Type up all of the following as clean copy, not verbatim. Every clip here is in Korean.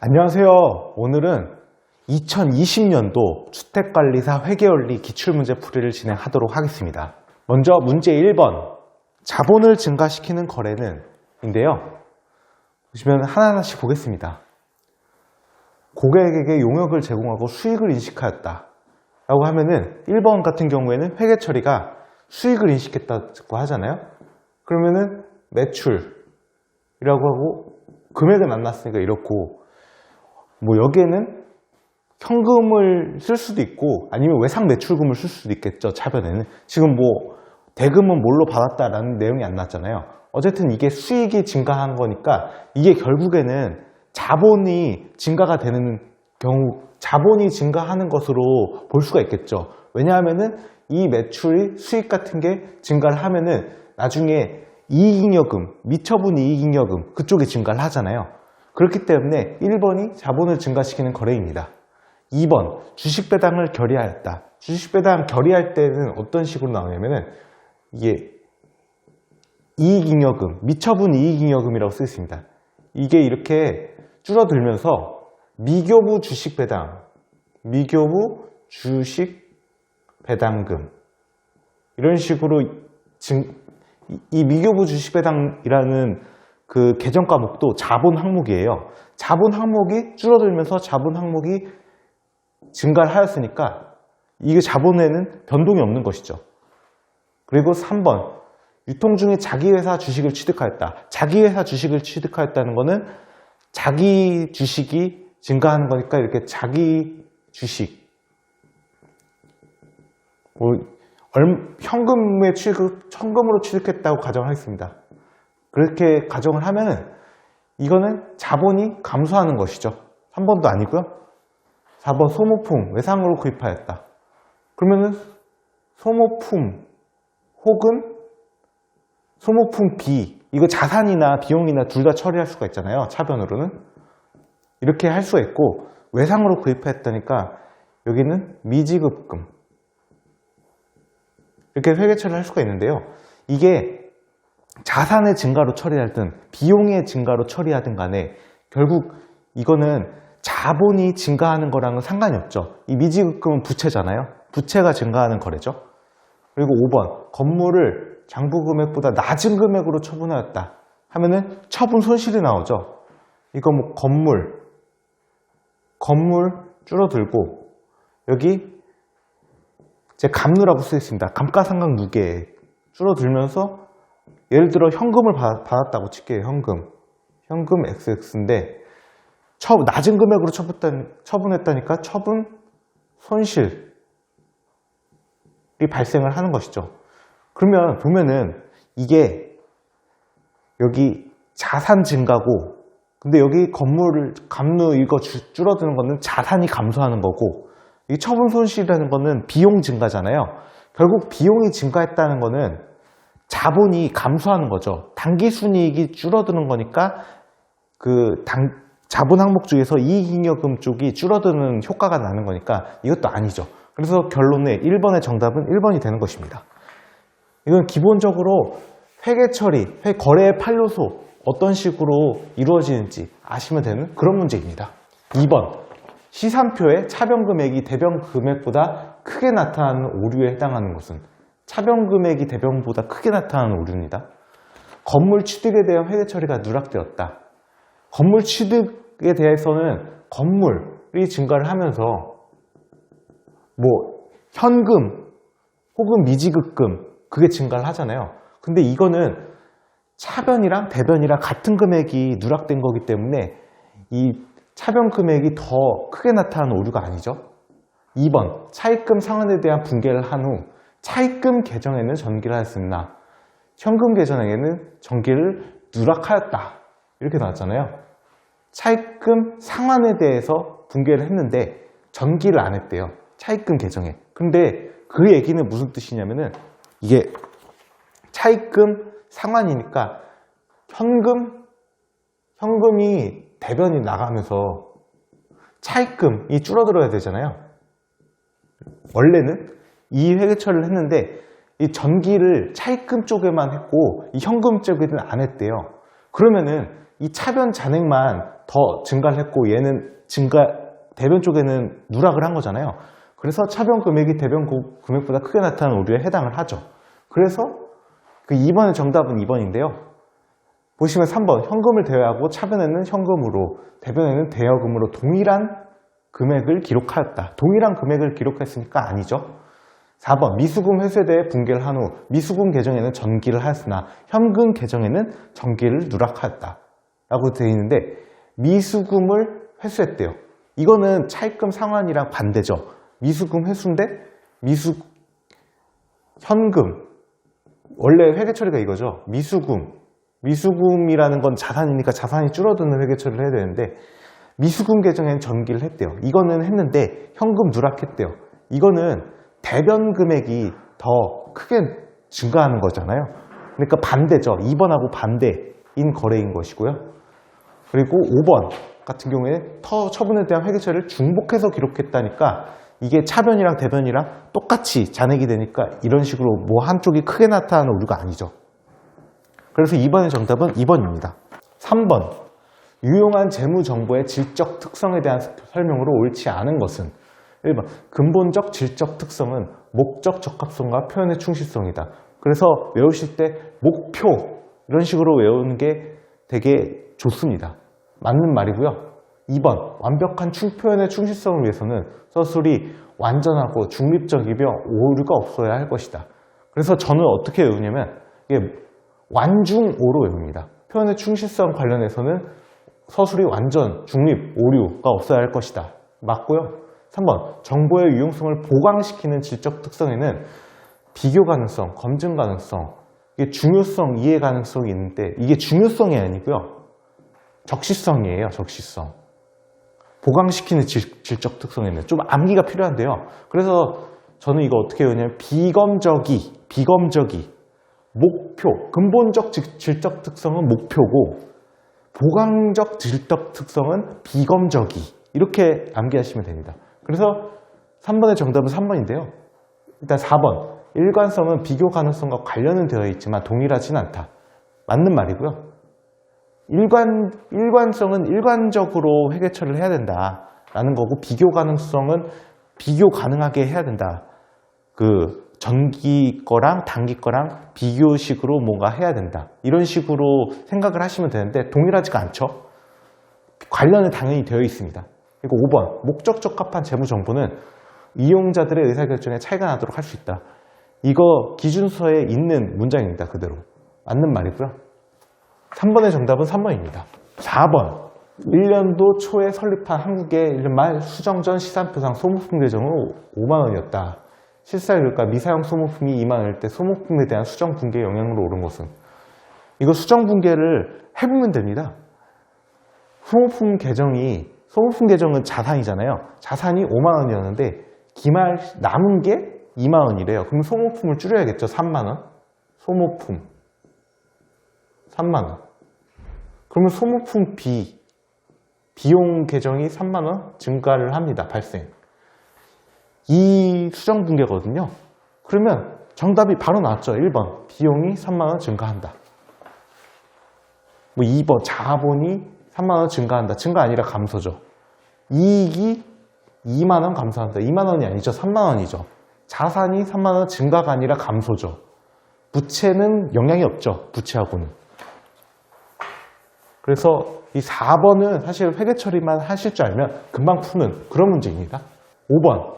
안녕하세요. 오늘은 2020년도 주택관리사 회계원리 기출문제 풀이를 진행하도록 하겠습니다. 먼저 문제 1번 자본을 증가시키는 거래는 인데요. 보시면 하나하나씩 보겠습니다. 고객에게 용역을 제공하고 수익을 인식하였다 라고 하면은 1번 같은 경우에는 회계처리가 수익을 인식했다고 하잖아요. 그러면은 매출이라고 하고 금액은 안 났으니까 이렇고, 뭐 여기에는 현금을 쓸 수도 있고 아니면 외상 매출금을 쓸 수도 있겠죠. 차변에는 지금 뭐 대금은 뭘로 받았다라는 내용이 안 났잖아요. 어쨌든 이게 수익이 증가한 거니까 이게 결국에는 자본이 증가가 되는 경우, 자본이 증가하는 것으로 볼 수가 있겠죠. 왜냐하면은 이 매출이 수익 같은 게 증가를 하면은 나중에 이익잉여금, 미처분 이익잉여금 그쪽이 증가를 하잖아요. 그렇기 때문에 1번이 자본을 증가시키는 거래입니다. 2번 주식배당을 결의하였다. 주식배당 결의할 때는 어떤 식으로 나오냐면은 이게 이익잉여금, 미처분 이익잉여금이라고 쓰여 있습니다. 이게 이렇게 줄어들면서 미교부 주식배당, 미교부 주식배당금 이런 식으로 이 미교부 주식배당이라는 그 계정 과목도 자본 항목이에요. 자본 항목이 줄어들면서 자본 항목이 증가를 하였으니까 이게 자본에는 변동이 없는 것이죠. 그리고 3번 유통 중에 자기 회사 주식을 취득하였다. 자기 회사 주식을 취득하였다는 것은 자기 주식이 증가하는 거니까 이렇게 자기 주식 현금으로 취득했다고 가정하겠습니다. 그렇게 가정을 하면 이거는 자본이 감소하는 것이죠. 3번도 아니고요. 4번 소모품 외상으로 구입하였다. 그러면은 소모품 혹은 소모품 B, 이거 자산이나 비용이나 둘 다 처리할 수가 있잖아요. 차변으로는 이렇게 할 수가 있고, 외상으로 구입했다니까 여기는 미지급금 이렇게 회계 처리를 할 수가 있는데요. 이게 자산의 증가로 처리하든 비용의 증가로 처리하든 간에 결국 이거는 자본이 증가하는 거랑은 상관이 없죠. 이 미지급금은 부채잖아요. 부채가 증가하는 거래죠. 그리고 5번 건물을 장부금액보다 낮은 금액으로 처분하였다 하면은 처분 손실이 나오죠. 이거 뭐 건물 줄어들고 여기 제 감누라고 쓰여 있습니다. 감가상각 누계 줄어들면서 예를 들어 현금을 받았다고 칠게요. 현금 XX인데 낮은 금액으로 처분했다니까 처분 손실이 발생을 하는 것이죠. 그러면 보면은 이게 여기 자산 증가고, 근데 여기 감누 이거 줄어드는 거는 자산이 감소하는 거고, 이 처분 손실이라는 거는 비용 증가잖아요. 결국 비용이 증가했다는 거는 자본이 감소하는 거죠. 당기순이익이 줄어드는 거니까 자본 항목 중에서 이익잉여금 쪽이 줄어드는 효과가 나는 거니까 이것도 아니죠. 그래서 결론에 1번의 정답은 1번이 되는 것입니다. 이건 기본적으로 회계처리, 거래의 판로소 어떤 식으로 이루어지는지 아시면 되는 그런 문제입니다. 2번 시산표에 차변금액이 대변금액보다 크게 나타나는 오류에 해당하는 것은? 차변금액이 대변보다 크게 나타나는 오류입니다. 건물 취득에 대한 회계처리가 누락되었다. 건물 취득에 대해서는 건물이 증가를 하면서 뭐 현금 혹은 미지급금 그게 증가를 하잖아요. 근데 이거는 차변이랑 대변이랑 같은 금액이 누락된 거기 때문에 이 차변 금액이 더 크게 나타나는 오류가 아니죠. 2번 차입금 상환에 대한 분개를 한 후 차입금 계정에는 전기를 하였으나 현금 계정에는 전기를 누락하였다 이렇게 나왔잖아요. 차입금 상환에 대해서 분개를 했는데 전기를 안 했대요. 차입금 계정에. 근데 그 얘기는 무슨 뜻이냐면은 이게 차입금 상환이니까 현금이 대변이 나가면서 차입금이 줄어들어야 되잖아요. 원래는 이 회계처리를 했는데 이 전기를 차입금 쪽에만 했고 이 현금 쪽에는 안 했대요. 그러면은 이 차변 잔액만 더 증가를 했고 얘는 대변 쪽에는 누락을 한 거잖아요. 그래서 차변 금액이 대변 금액보다 크게 나타나는 오류에 해당을 하죠. 그래서 그 2번의 정답은 2번인데요. 보시면 3번 현금을 대여하고 차변에는 현금으로 대변에는 대여금으로 동일한 금액을 기록하였다. 동일한 금액을 기록했으니까 아니죠. 4번 미수금 회수에 붕괴를 한 후 미수금 계정에는 전기를 하였으나 현금 계정에는 전기를 누락하였다 라고 되어 있는데 미수금을 회수했대요. 이거는 차입금 상환이랑 반대죠. 미수금 회수인데 현금 원래 회계 처리가 이거죠. 미수금이라는 건 자산이니까 자산이 줄어드는 회계 처리를 해야 되는데 미수금 계정에는 전기를 했대요. 이거는 했는데 현금 누락했대요. 이거는 대변 금액이 더 크게 증가하는 거잖아요. 그러니까 반대죠. 2번하고 반대인 거래인 것이고요. 그리고 5번 같은 경우에 처분에 대한 회계 처리를 중복해서 기록했다니까 이게 차변이랑 대변이랑 똑같이 잔액이 되니까 이런 식으로 뭐 한쪽이 크게 나타나는 오류가 아니죠. 그래서 2번의 정답은 2번입니다. 3번 유용한 재무 정보의 질적 특성에 대한 설명으로 옳지 않은 것은 1번 근본적 질적 특성은 목적 적합성과 표현의 충실성이다. 그래서 외우실 때 목표 이런 식으로 외우는 게 되게 좋습니다. 맞는 말이고요. 2번 완벽한 표현의 충실성을 위해서는 서술이 완전하고 중립적이며 오류가 없어야 할 것이다. 그래서 저는 어떻게 외우냐면 이게 완중오로 외웁니다. 표현의 충실성 관련해서는 서술이 완전, 중립, 오류가 없어야 할 것이다. 맞고요. 3번 정보의 유용성을 보강시키는 질적 특성에는 비교 가능성, 검증 가능성, 이게 중요성, 이해 가능성이 있는데 이게 중요성이 아니고요. 적시성이에요. 적시성. 보강시키는 질적 특성에는 좀 암기가 필요한데요. 그래서 저는 이거 어떻게 외우냐면 비검적이 목표, 근본적 질적 특성은 목표고 보강적 질적 특성은 비검적이 이렇게 암기하시면 됩니다. 그래서 3번의 정답은 3번인데요. 일단 4번 일관성은 비교 가능성과 관련은 되어 있지만 동일하진 않다. 맞는 말이고요. 일관성은 일관적으로 회계 처리를 해야 된다라는 거고 비교 가능성은 비교 가능하게 해야 된다. 그 전기 거랑 단기 거랑 비교식으로 뭔가 해야 된다. 이런 식으로 생각을 하시면 되는데 동일하지가 않죠. 관련은 당연히 되어 있습니다. 그리고 5번 목적 적합한 재무 정보는 이용자들의 의사결정에 차이가 나도록 할 수 있다. 이거 기준서에 있는 문장입니다. 그대로. 맞는 말이고요. 3번의 정답은 3번입니다. 4번 1년도 초에 설립한 한국의 1년 말 수정전 시산표상 소모품 계정은 5만원이었다. 실사율과 미사용 소모품이 2만원일 때 소모품에 대한 수정 붕괴 영향으로 오른 것은 이거 수정 붕괴를 해보면 됩니다. 소모품 계정은 자산이잖아요. 자산이 5만원이었는데 기말 남은 게 2만원이래요. 그럼 소모품을 줄여야겠죠. 3만원. 소모품 3만원. 그러면 소모품 비용 계정이 3만원 증가를 합니다. 발생. 이 수정 붕괴거든요. 그러면 정답이 바로 나왔죠. 1번 비용이 3만원 증가한다. 뭐 2번 자본이 3만원 증가한다. 증가 아니라 감소죠. 이익이 2만원 감소한다. 2만원이 아니죠. 3만원이죠. 자산이 3만원 증가가 아니라 감소죠. 부채는 영향이 없죠. 부채하고는. 그래서 이 4번은 사실 회계 처리만 하실 줄 알면 금방 푸는 그런 문제입니다. 5번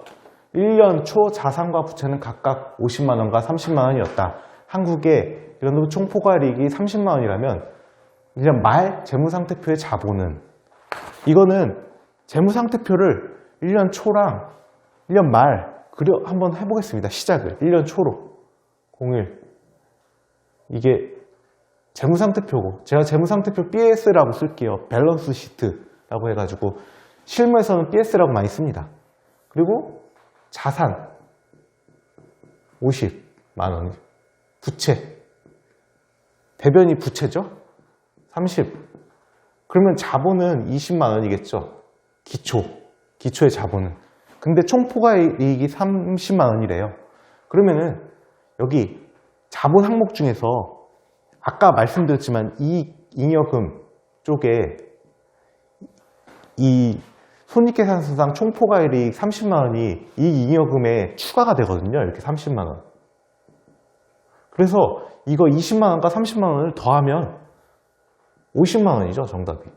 1년 초 자산과 부채는 각각 50만원과 30만원이었다. 한국의 이런 총포괄이익이 30만원이라면 1년 말 재무상태표의 자본은 이거는 재무상태표를 1년 초랑 1년 말 한번 해보겠습니다. 시작을 1년 초로 01 이게 재무상태표고 제가 재무상태표 BS라고 쓸게요. 밸런스 시트라고 해가지고 실무에서는 BS라고 많이 씁니다. 그리고 자산 50만원 부채 대변이 부채죠. 30 그러면 자본은 20만원이겠죠. 기초의 자본은. 근데 총포괄이익이 30만원이래요. 그러면은 여기 자본 항목 중에서 아까 말씀드렸지만 이익, 잉여금, 쪽에 이 손익계산서상 총포괄이익 30만원이 이 잉여금에 추가가 되거든요. 이렇게 30만원. 그래서 이거 20만원과 30만원을 더하면 50만원이죠, 정답이.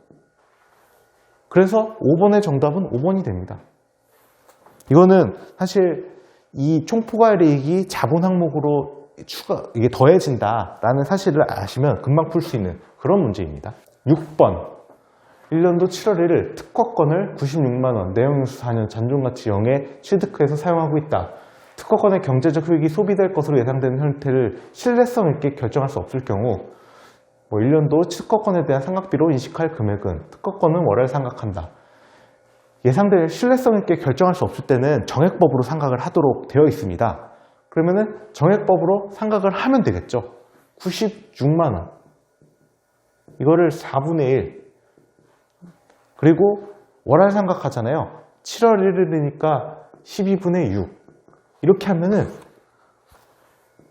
그래서 5번의 정답은 5번이 됩니다. 이거는 사실 이 총포괄이익이 자본 항목으로 이게 더해진다라는 사실을 아시면 금방 풀 수 있는 그런 문제입니다. 6번. 1년도 7월 1일 특허권을 96만원, 내용인수 4년, 잔존가치 0에 취득해서 사용하고 있다. 특허권의 경제적 효익이 소비될 것으로 예상되는 형태를 신뢰성 있게 결정할 수 없을 경우 1년도 특허권에 대한 상각비로 인식할 금액은 특허권은 월할 상각한다. 예상될 신뢰성 있게 결정할 수 없을 때는 정액법으로 상각을 하도록 되어 있습니다. 그러면은 정액법으로 상각을 하면 되겠죠. 96만원. 이거를 4분의 1. 그리고 월할 상각하잖아요. 7월 1일이니까 12분의 6. 이렇게 하면은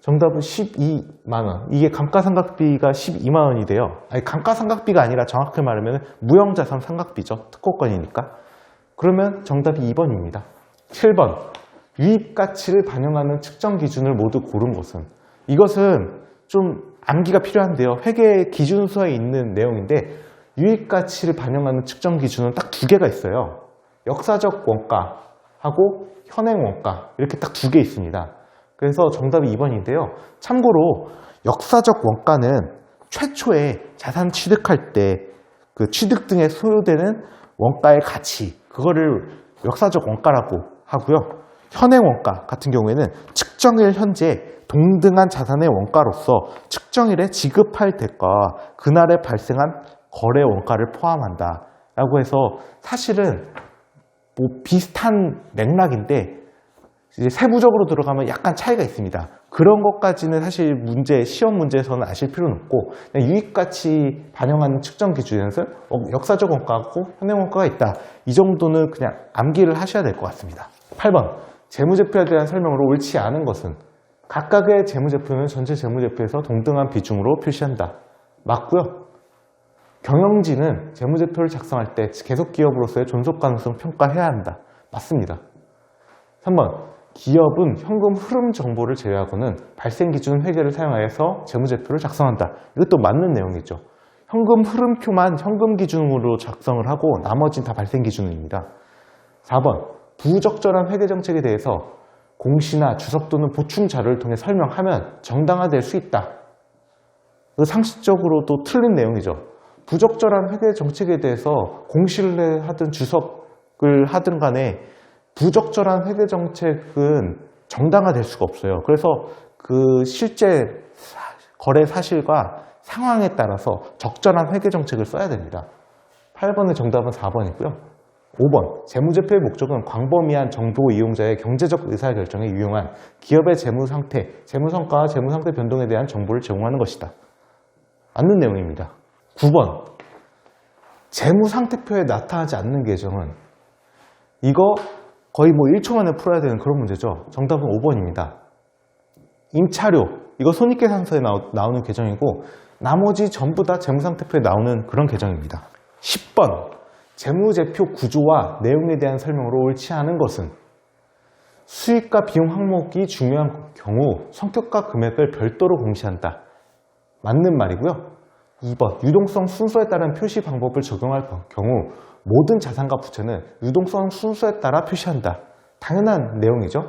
정답은 12만원. 이게 감가상각비가 12만원이 돼요. 아니, 감가상각비가 아니라 정확히 말하면 무형자산 상각비죠. 특허권이니까. 그러면 정답이 2번입니다. 7번. 유입가치를 반영하는 측정 기준을 모두 고른 것은? 이것은 좀 암기가 필요한데요. 회계 기준서에 있는 내용인데 유입가치를 반영하는 측정 기준은 딱 두 개가 있어요. 역사적 원가하고 현행 원가 이렇게 딱 두 개 있습니다. 그래서 정답이 2번인데요. 참고로 역사적 원가는 최초에 자산 취득할 때 그 취득 등에 소요되는 원가의 가치, 그거를 역사적 원가라고 하고요. 현행 원가 같은 경우에는 측정일 현재 동등한 자산의 원가로서 측정일에 지급할 대가와 그날에 발생한 거래 원가를 포함한다 라고 해서 사실은 비슷한 맥락인데 이제 세부적으로 들어가면 약간 차이가 있습니다. 그런 것까지는 사실 시험 문제에서는 아실 필요는 없고 유입가치 반영하는 측정 기준에서 역사적 원가하고 현행 원가가 있다. 이 정도는 그냥 암기를 하셔야 될 것 같습니다. 8번. 재무제표에 대한 설명으로 옳지 않은 것은? 각각의 재무제표는 전체 재무제표에서 동등한 비중으로 표시한다. 맞고요. 경영진은 재무제표를 작성할 때 계속기업으로서의 존속 가능성 평가해야 한다. 맞습니다. 3번. 기업은 현금 흐름 정보를 제외하고는 발생 기준 회계를 사용하여서 재무제표를 작성한다. 이것도 맞는 내용이죠. 현금 흐름표만 현금 기준으로 작성을 하고 나머지는 다 발생 기준입니다. 4번. 부적절한 회계 정책에 대해서 공시나 주석 또는 보충 자료를 통해 설명하면 정당화될 수 있다. 상식적으로도 틀린 내용이죠. 부적절한 회계 정책에 대해서 공시를 하든 주석을 하든 간에 부적절한 회계 정책은 정당화될 수가 없어요. 그래서 그 실제 거래 사실과 상황에 따라서 적절한 회계 정책을 써야 됩니다. 8번의 정답은 4번이고요. 5번. 재무제표의 목적은 광범위한 정보 이용자의 경제적 의사결정에 유용한 기업의 재무상태, 재무성과와 재무상태 변동에 대한 정보를 제공하는 것이다. 맞는 내용입니다. 9번. 재무상태표에 나타나지 않는 계정은? 이거 거의 1초 만에 풀어야 되는 그런 문제죠. 정답은 5번입니다. 임차료. 이거 손익계산서에 나오는 계정이고 나머지 전부 다 재무상태표에 나오는 그런 계정입니다. 10번. 재무제표 구조와 내용에 대한 설명으로 옳지 않은 것은? 수익과 비용 항목이 중요한 경우 성격과 금액을 별도로 공시한다. 맞는 말이고요. 2번. 유동성 순서에 따른 표시 방법을 적용할 경우 모든 자산과 부채는 유동성 순서에 따라 표시한다. 당연한 내용이죠.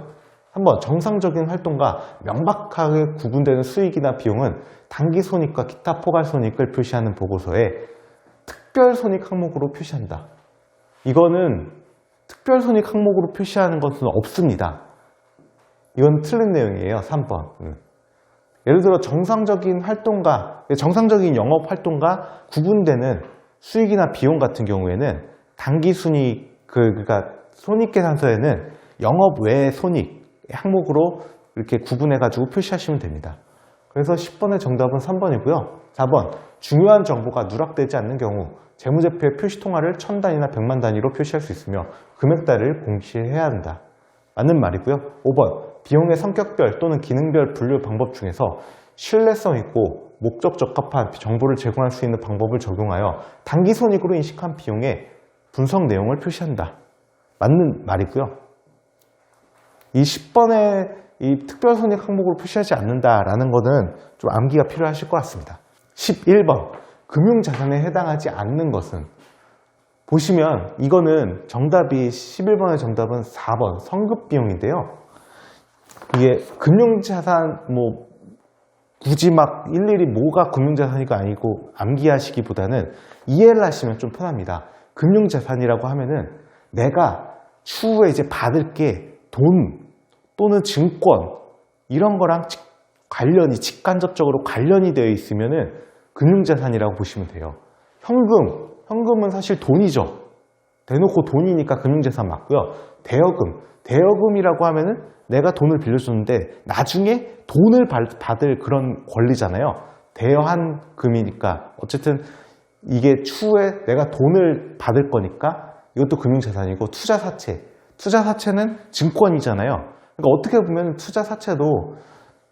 3번. 정상적인 활동과 명확하게 구분되는 수익이나 비용은 당기손익과 기타 포괄손익을 표시하는 보고서에 특별손익 항목으로 표시한다. 이거는 특별손익 항목으로 표시하는 것은 없습니다. 이건 틀린 내용이에요. 3번. 예를 들어 정상적인 활동과 정상적인 영업 활동과 구분되는 수익이나 비용 같은 경우에는 당기순이익, 그러니까 손익계산서에는 영업 외의 손익 항목으로 이렇게 구분해가지고 표시하시면 됩니다. 그래서 10번의 정답은 3번이고요. 4번. 중요한 정보가 누락되지 않는 경우 재무제표의 표시통화를 1000단위나 100만 단위로 표시할 수 있으며 금액단을 공시해야 한다. 맞는 말이고요. 5번. 비용의 성격별 또는 기능별 분류 방법 중에서 신뢰성 있고 목적 적합한 정보를 제공할 수 있는 방법을 적용하여 단기손익으로 인식한 비용의 분석 내용을 표시한다. 맞는 말이고요. 이 10번의 이 특별손익 항목으로 표시하지 않는다라는 것은 좀 암기가 필요하실 것 같습니다. 11번, 금융자산에 해당하지 않는 것은, 보시면 이거는 정답이 11번의 정답은 4번 성급비용인데요. 이게 금융자산 굳이 막 일일이 뭐가 금융자산이가 아니고 암기하시기보다는 이해를 하시면 좀 편합니다. 금융자산이라고 하면은 내가 추후에 이제 받을 게 돈 또는 증권 이런 거랑 직간접적으로 관련이 되어 있으면은 금융자산이라고 보시면 돼요. 현금은 사실 돈이죠. 대놓고 돈이니까 금융자산 맞고요. 대여금이라고 하면은 내가 돈을 빌려줬는데 나중에 돈을 받을 그런 권리잖아요. 대여한 금이니까 어쨌든 이게 추후에 내가 돈을 받을 거니까 이것도 금융자산이고, 투자사채는 증권이잖아요. 그러니까 어떻게 보면 투자사채도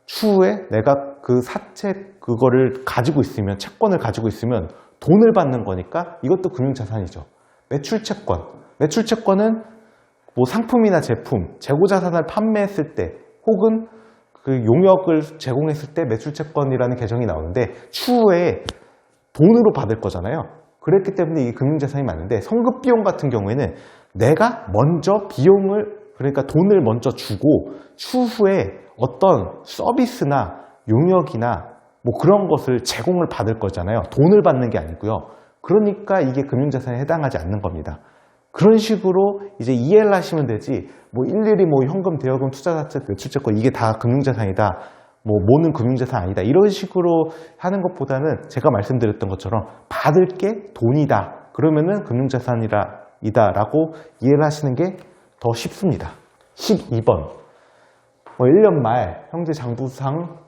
추후에 내가 그 사채 그거를 가지고 있으면, 채권을 가지고 있으면 돈을 받는 거니까 이것도 금융자산이죠. 매출채권은 상품이나 제품, 재고자산을 판매했을 때 혹은 그 용역을 제공했을 때 매출채권이라는 개정이 나오는데 추후에 돈으로 받을 거잖아요. 그랬기 때문에 이게 금융자산이 맞는데, 성급비용 같은 경우에는 내가 먼저 그러니까 돈을 먼저 주고 추후에 어떤 서비스나 용역이나 그런 것을 제공을 받을 거잖아요. 돈을 받는 게 아니고요. 그러니까 이게 금융자산에 해당하지 않는 겁니다. 그런 식으로 이제 이해를 하시면 되지, 일일이 현금, 대여금, 투자자산, 매출채권 이게 다 금융자산이다, 뭐는 금융자산 아니다, 이런 식으로 하는 것보다는 제가 말씀드렸던 것처럼 받을 게 돈이다 그러면은 금융자산이다라고 이해를 하시는 게 더 쉽습니다. 12번, 1년 말 형제장부상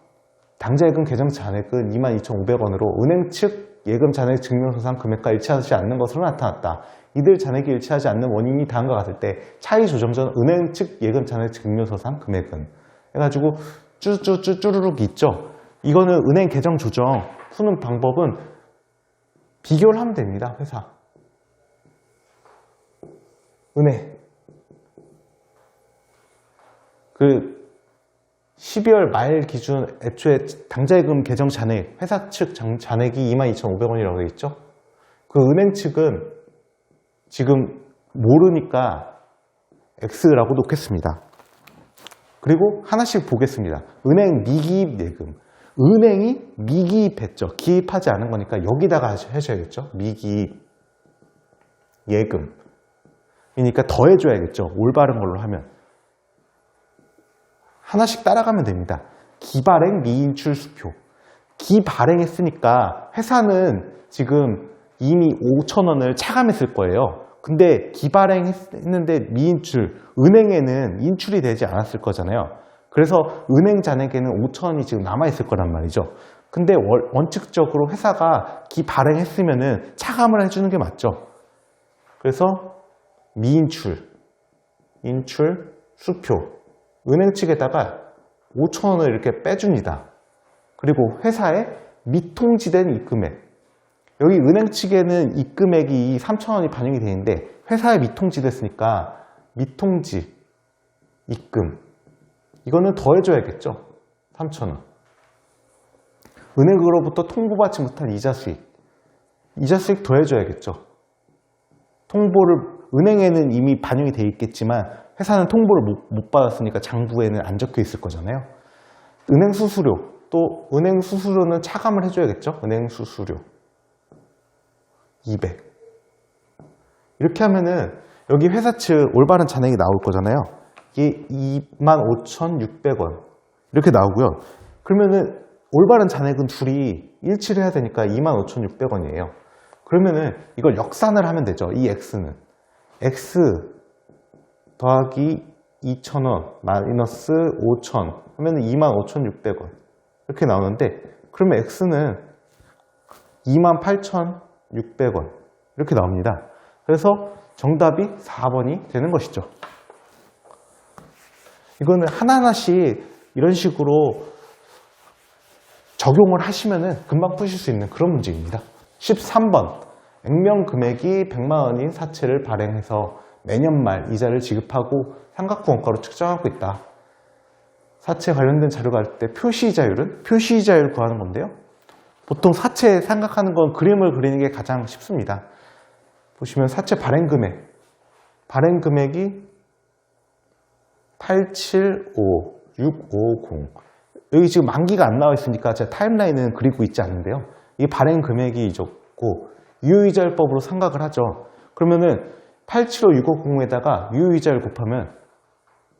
당좌예금 계정 잔액은 22,500원으로 은행 측 예금 잔액 증명서상 금액과 일치하지 않는 것으로 나타났다. 이들 잔액이 일치하지 않는 원인이 다음과 같을 때 차이 조정 전 은행 측 예금 잔액 증명서상 금액은, 해가지고 쭈루룩 있죠. 이거는 은행 계정 조정 푸는 방법은 비교를 하면 됩니다. 회사, 은행, 12월 말 기준 애초에 당좌예금 계정 잔액, 회사 측 잔액이 22,500원이라고 되어 있죠. 그 은행 측은 지금 모르니까 X라고 놓겠습니다. 그리고 하나씩 보겠습니다. 은행 미기입 예금. 은행이 미기입했죠. 기입하지 않은 거니까 여기다가 하셔야겠죠. 미기입 예금. 그러니까 더해줘야겠죠. 올바른 걸로 하면. 하나씩 따라가면 됩니다. 기발행 미인출 수표. 기발행했으니까 회사는 지금 이미 5,000원을 차감했을 거예요. 근데 기발행했는데 미인출, 은행에는 인출이 되지 않았을 거잖아요. 그래서 은행 잔액에는 5,000원이 지금 남아있을 거란 말이죠. 근데 원칙적으로 회사가 기발행했으면은 차감을 해주는 게 맞죠. 그래서 미인출, 인출, 수표, 은행 측에다가 5,000원을 이렇게 빼줍니다. 그리고 회사에 미통지된 입금액, 여기 은행 측에는 입금액이 3,000원이 반영이 되어 있는데 회사에 미통지됐으니까 미통지, 입금, 이거는 더해줘야겠죠. 3,000원. 은행으로부터 통보받지 못한 이자 수익 더해줘야겠죠. 은행에는 이미 반영이 되어 있겠지만 회사는 통보를 못 받았으니까 장부에는 안 적혀 있을 거잖아요. 은행 수수료, 또 은행 수수료는 차감을 해줘야겠죠. 은행 수수료 200. 이렇게 하면은 여기 회사 측 올바른 잔액이 나올 거잖아요. 이게 25,600원 이렇게 나오고요. 그러면은 올바른 잔액은 둘이 일치를 해야 되니까 25,600원이에요. 그러면은 이걸 역산을 하면 되죠. 이 X는 X 더하기 2,000원 마이너스 5,000 하면 25,600원 이렇게 나오는데, 그러면 X는 28,600원 이렇게 나옵니다. 그래서 정답이 4번이 되는 것이죠. 이거는 하나하나씩 이런 식으로 적용을 하시면은 금방 푸실 수 있는 그런 문제입니다. 13번. 액면 금액이 100만 원인 사채를 발행해서 매년 말 이자를 지급하고 삼각후 원가로 측정하고 있다. 사채 관련된 자료가 할 때 표시이자율은? 표시이자율을 구하는 건데요. 보통 사채 생각하는 건 그림을 그리는 게 가장 쉽습니다. 보시면 사채 발행 금액이 875650. 여기 지금 만기가 안 나와 있으니까 제가 타임라인은 그리고 있지 않는데요. 이 발행 금액이 있고 유효이자율법으로 생각을 하죠. 그러면은 875650에다가 유효이자율 곱하면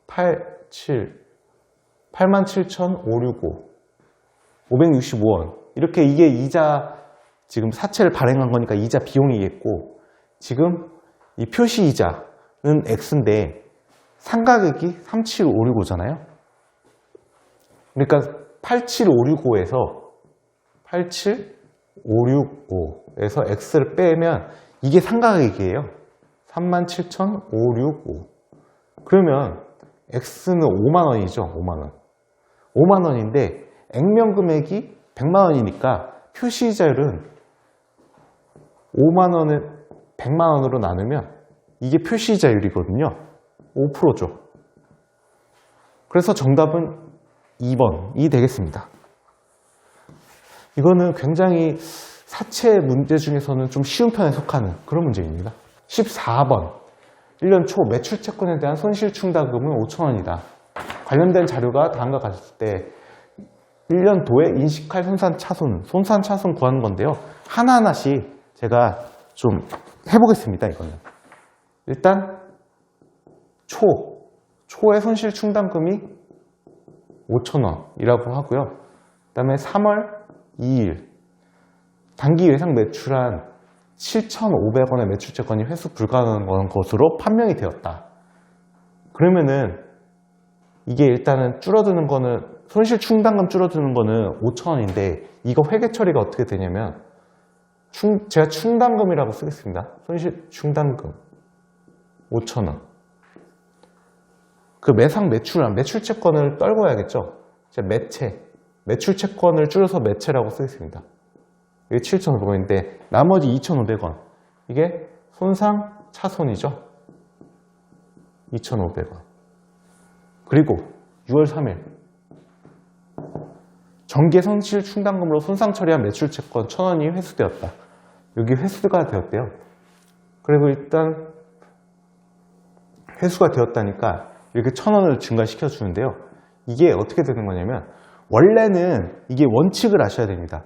87,565 565원. 이렇게 이게 이자, 지금 사채를 발행한 거니까 이자 비용이겠고, 지금 이 표시 이자는 X인데 상가액이 37565잖아요. 그러니까 87565에서 87565에서 X를 빼면 이게 상가액이에요. 37,565. 그러면 X는 5만 원이죠. 5만 원. 5만 원인데 액면 금액이 100만 원이니까 표시이자율은 5만 원을 100만 원으로 나누면 이게 표시이자율이거든요. 5%죠. 그래서 정답은 2번이 되겠습니다. 이거는 굉장히 사채 문제 중에서는 좀 쉬운 편에 속하는 그런 문제입니다. 14번. 1년 초 매출 채권에 대한 손실 충당금은 5,000원이다. 관련된 자료가 다음과 같을 때 1년 도에 인식할 손산 차손 구하는 건데요. 하나하나씩 제가 좀 해보겠습니다. 이거는 일단 초의 손실 충당금이 5,000원이라고 하고요. 그 다음에 3월 2일 단기 예상 매출한 7,500원의 매출채권이 회수 불가능한 것으로 판명이 되었다. 그러면은 이게 일단은 줄어드는 거는 손실 충당금 줄어드는 거는 5,000원인데 이거 회계 처리가 어떻게 되냐면 제가 충당금이라고 쓰겠습니다. 손실 충당금 5,000원. 그 매상 매출채권을 떨궈야겠죠. 제가 매출채권을 줄여서 매채라고 쓰겠습니다. 이게 7,500원인데 나머지 2,500원 이게 손상 차손이죠. 2,500원. 그리고 6월 3일 정기 손실 충당금으로 손상 처리한 매출채권 1,000원이 회수되었다. 여기 회수가 되었대요. 그리고 일단 회수가 되었다니까 이렇게 1,000원을 증가시켜 주는데요. 이게 어떻게 되는 거냐면 원래는 이게 원칙을 아셔야 됩니다.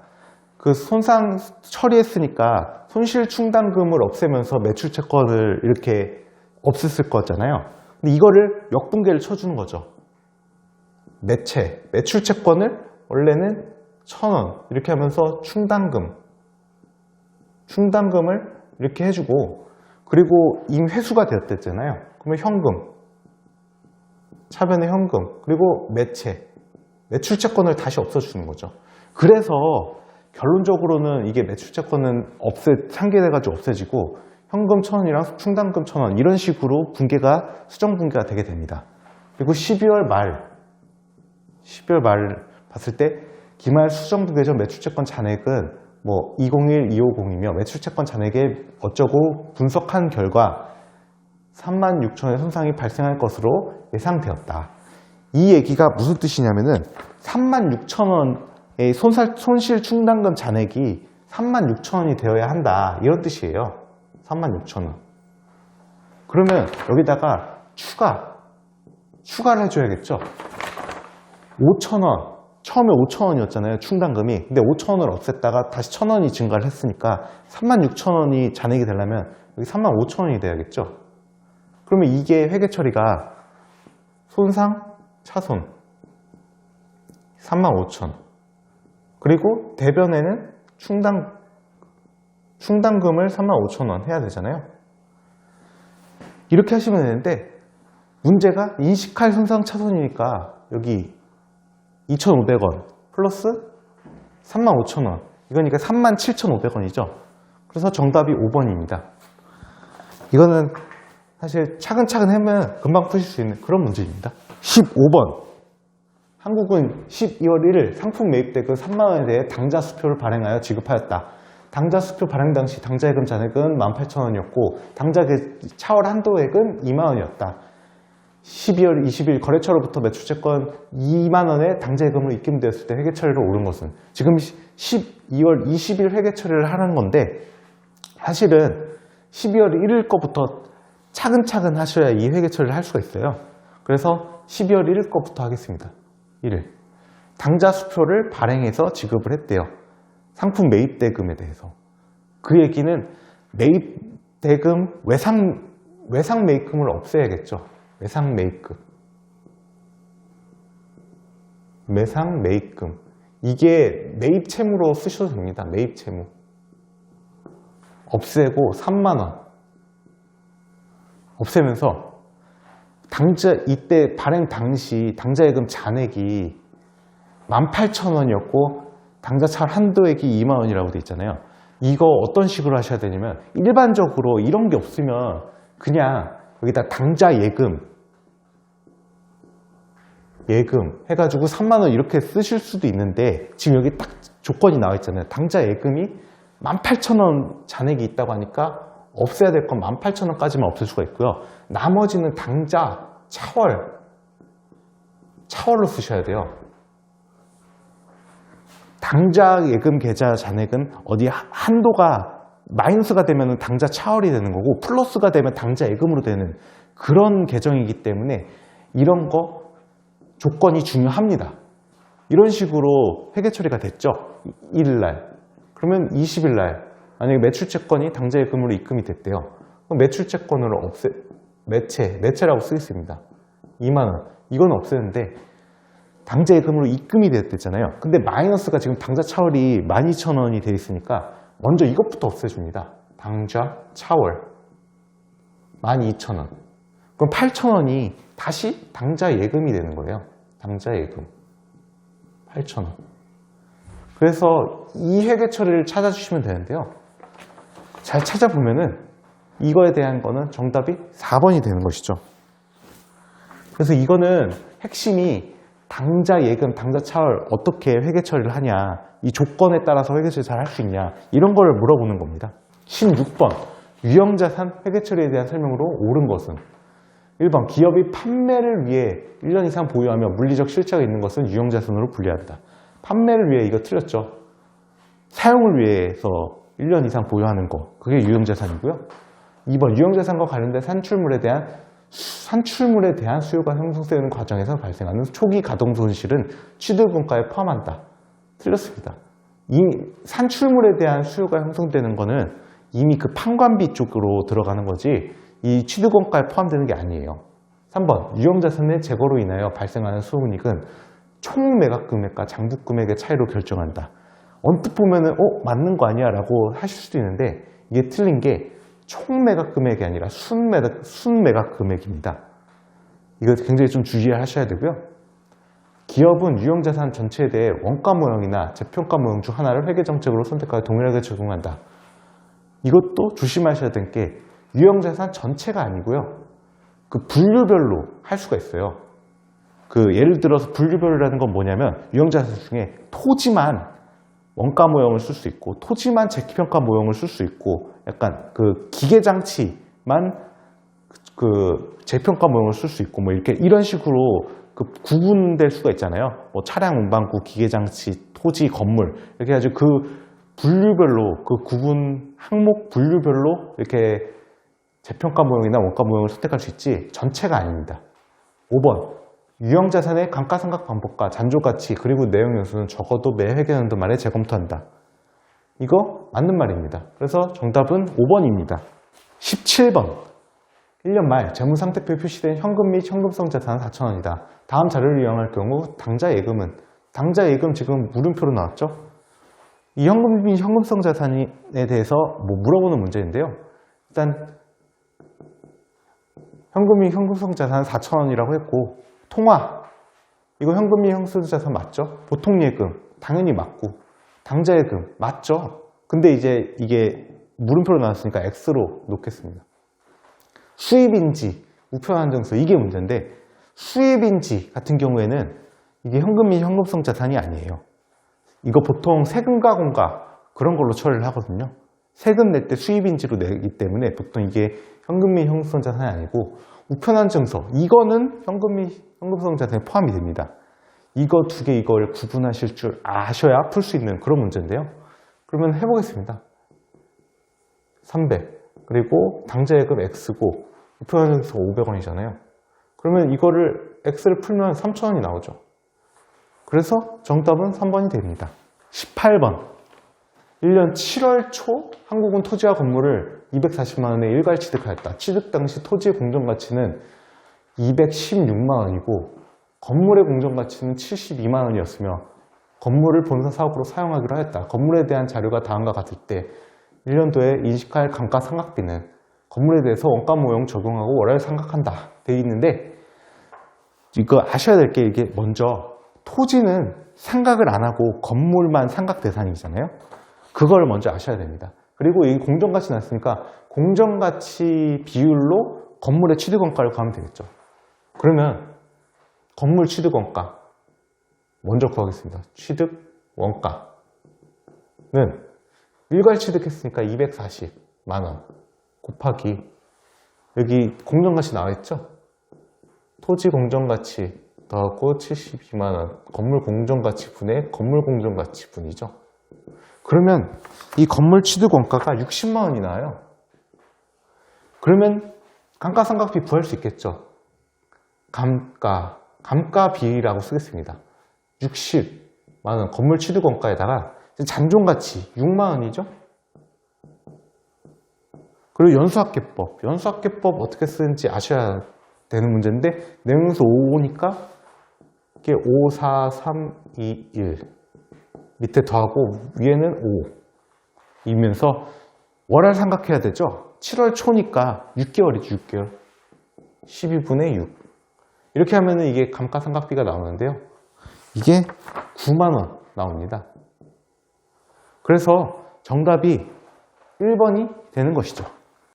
그 손상 처리했으니까 손실 충당금을 없애면서 매출채권을 이렇게 없앴을 거잖아요. 근데 이거를 역분계를 쳐주는 거죠. 매출채권을 원래는 1,000원 이렇게 하면서 충당금을 이렇게 해주고 그리고 이미 회수가 되었댔잖아요. 그러면 현금, 차변의 현금, 그리고 매출채권을 다시 없애주는 거죠. 그래서 결론적으로는 이게 매출채권은 상계돼가지고 없애지고 현금 1,000원이랑 충당금 1,000원 이런 식으로 수정 분계가 되게 됩니다. 그리고 12월 말 봤을 때 기말 수정 분계 전 매출채권 잔액은 뭐 201, 250이며 매출채권 잔액에 어쩌고 분석한 결과 36,000원의 손상이 발생할 것으로 예상되었다. 이 얘기가 무슨 뜻이냐면은 36,000원의 손실 충당금 잔액이 36,000원이 되어야 한다. 이런 뜻이에요. 36,000원. 그러면 여기다가 추가를 해줘야겠죠. 5,000원. 처음에 5,000원이었잖아요. 충당금이. 근데 5,000원을 없앴다가 다시 1,000원이 증가를 했으니까 36,000원이 잔액이 되려면 여기 35,000원이 돼야겠죠. 그러면 이게 회계 처리가 손상, 차손 35,000원. 그리고 대변에는 충당금을 35,000원 해야 되잖아요. 이렇게 하시면 되는데 문제가 인식할 손상 차손이니까 여기 2,500원 플러스 35,000원 이거니까 37,500원이죠. 그래서 정답이 5번입니다. 이거는 사실 차근차근 하면 금방 푸실 수 있는 그런 문제입니다. 15번 한국은 12월 1일 상품 매입대금 3만원에 대해 당좌 수표를 발행하여 지급하였다. 당좌 수표 발행 당시 당좌예금 잔액은 18,000원이었고 당좌 차월 한도액은 2만원이었다. 12월 20일 거래처로부터 매출채권 2만원의 당좌예금으로 입금되었을 때 회계처리로 오른 것은, 지금 12월 20일 회계처리를 하는 건데 사실은 12월 1일 거부터 차근차근 하셔야 이 회계처리를 할 수가 있어요. 그래서 12월 1일 거부터 하겠습니다. 1일 당좌 수표를 발행해서 지급을 했대요. 상품 매입대금에 대해서. 그 얘기는 매입대금 외상 매입금을 없애야겠죠. 외상 매입금. 이게 매입 채무로 쓰셔도 됩니다. 매입 채무. 없애고 3만원. 없애면서 이때 발행 당시 당좌예금 잔액이 18,000원이었고 당좌 차월 한도액이 2만원이라고 돼 있잖아요. 이거 어떤 식으로 하셔야 되냐면, 일반적으로 이런 게 없으면 그냥 여기다 당좌 예금 해가지고 3만원 이렇게 쓰실 수도 있는데, 지금 여기 딱 조건이 나와 있잖아요. 당좌 예금이 18,000원 잔액이 있다고 하니까 없애야 될 건 18,000원까지만 없앨 수가 있고요. 나머지는 당좌 차월로 쓰셔야 돼요. 당좌 예금 계좌 잔액은 어디 한도가 마이너스가 되면 당좌 차월이 되는 거고, 플러스가 되면 당좌 예금으로 되는 그런 계정이기 때문에 이런 거 조건이 중요합니다. 이런 식으로 회계 처리가 됐죠. 1일날. 그러면 20일날 만약에 매출채권이 당좌 예금으로 입금이 됐대요. 그럼 매출채권으로 매체라고 쓰겠습니다. 2만원. 이건 없애는데 당좌 예금으로 입금이 됐잖아요. 근데 마이너스가 지금 당좌 차월이 12,000원이 되어 있으니까 먼저 이것부터 없애줍니다. 당좌 차월 12,000원. 그럼 8,000원이 다시 당좌 예금이 되는 거예요. 당좌 예금 8,000원. 그래서 이 회계 처리를 찾아주시면 되는데요. 잘 찾아보면은 이거에 대한 거는 정답이 4번이 되는 것이죠. 그래서 이거는 핵심이 당좌 예금, 당좌 차월 어떻게 회계 처리를 하냐, 이 조건에 따라서 회계 처리 잘 할 수 있냐, 이런 거를 물어보는 겁니다. 16번 유형자산 회계 처리에 대한 설명으로 옳은 것은, 1번 기업이 판매를 위해 1년 이상 보유하며 물리적 실체가 있는 것은 유형자산으로 분류한다. 판매를 위해, 이거 틀렸죠. 사용을 위해서 1년 이상 보유하는 거, 그게 유형자산이고요. 2번 유형자산과 관련된 산출물에 대한 수요가 형성되는 과정에서 발생하는 초기 가동 손실은 취득원가에 포함한다. 틀렸습니다. 이미 산출물에 대한 수요가 형성되는 거는 이미 그 판관비 쪽으로 들어가는 거지 이 취득원가에 포함되는 게 아니에요. 3번 유형자산의 제거로 인하여 발생하는 수익은 총 매각금액과 장부금액의 차이로 결정한다. 언뜻 보면은 맞는 거 아니야 라고 하실 수도 있는데, 이게 틀린 게 총 매각금액이 아니라 순매각금액입니다. 이거 굉장히 좀 주의하셔야 되고요. 기업은 유형자산 전체에 대해 원가 모형이나 재평가 모형 중 하나를 회계정책으로 선택하여 동일하게 적용한다. 이것도 조심하셔야 될 게, 유형자산 전체가 아니고요. 그 분류별로 할 수가 있어요. 예를 들어서 분류별이라는 건 뭐냐면, 유형자산 중에 토지만 원가 모형을 쓸 수 있고, 토지만 재평가 모형을 쓸 수 있고, 약간 기계장치만 재평가 모형을 쓸 수 있고, 이런 식으로 구분될 수가 있잖아요. 차량 운반구, 기계장치, 토지, 건물, 이렇게 해가지고 분류별로, 항목 분류별로 이렇게 재평가 모형이나 원가 모형을 선택할 수 있지, 전체가 아닙니다. 5번 유형자산의 감가상각 방법과 잔존가치 그리고 내용 요소는 적어도 매 회계연도 말에 재검토한다. 이거 맞는 말입니다. 그래서 정답은 5번입니다. 17번 1년 말 재무상태표에 표시된 현금 및 현금성 자산은 4,000원이다. 다음 자료를 이용할 경우 당좌 예금 지금 물음표로 나왔죠? 이 현금 및 현금성 자산에 대해서 물어보는 문제인데요. 일단 현금 및 현금성 자산은 4,000원이라고 했고, 통화, 이거 현금 및 현금성 자산 맞죠? 보통예금 당연히 맞고, 당좌예금 맞죠? 근데 이제 이게 물음표로 나왔으니까 X로 놓겠습니다. 수입인지 우편안정서, 이게 문제인데, 수입인지 같은 경우에는 이게 현금 및 현금성 자산이 아니에요. 이거 보통 세금과 공과 그런 걸로 처리를 하거든요. 세금 낼 때 수입인지로 내기 때문에 보통 이게 현금 및 현금성 자산이 아니고 우편한 증서, 이거는 현금 및 현금성 자산에 포함이 됩니다. 이거 두 개 이걸 구분하실 줄 아셔야 풀 수 있는 그런 문제인데요. 그러면 해보겠습니다. 300 그리고 당좌예금 X고 우편한 증서 500원이잖아요. 그러면 이거를 X를 풀면 3,000원이 나오죠. 그래서 정답은 3번이 됩니다. 18번 1년 7월 초 한국은 토지와 건물을 240만 원에 일괄 취득하였다. 취득 당시 토지의 공정가치는 216만 원이고 건물의 공정가치는 72만 원이었으며 건물을 본사 사업으로 사용하기로 하였다. 건물에 대한 자료가 다음과 같을 때 1년도에 인식할 감가상각비는 건물에 대해서 원가 모형 적용하고 월할 상각한다 되어 있는데, 이거 아셔야 될 게 이게 먼저 토지는 상각을 안 하고 건물만 상각 대상이잖아요. 그걸 먼저 아셔야 됩니다. 그리고 이 공정가치 났으니까 공정가치 비율로 건물의 취득원가를 구하면 되겠죠. 그러면 건물 취득원가 먼저 구하겠습니다. 취득원가는 일괄 취득했으니까 240만 원 곱하기 여기 공정가치 나와있죠? 토지 공정가치 더하고 72만 원 건물 공정가치 분의 건물 공정가치 분이죠. 그러면 이 건물 취득원가가 60만 원이 나와요. 그러면 감가상각비 구할 수 있겠죠. 감가비라고 쓰겠습니다. 60만 원 건물 취득원가에다가 잔존가치 6만 원이죠. 그리고 연수합계법 어떻게 쓰는지 아셔야 되는 문제인데 내용에서 5니까 이게 5, 4, 3, 2, 1 밑에 더하고 위에는 5이면서 월할 삼각해야 되죠. 7월 초니까 6개월이죠. 6개월 12분의 6 이렇게 하면 이게 감가상각비가 나오는데요. 이게 9만 원 나옵니다. 그래서 정답이 1번이 되는 것이죠.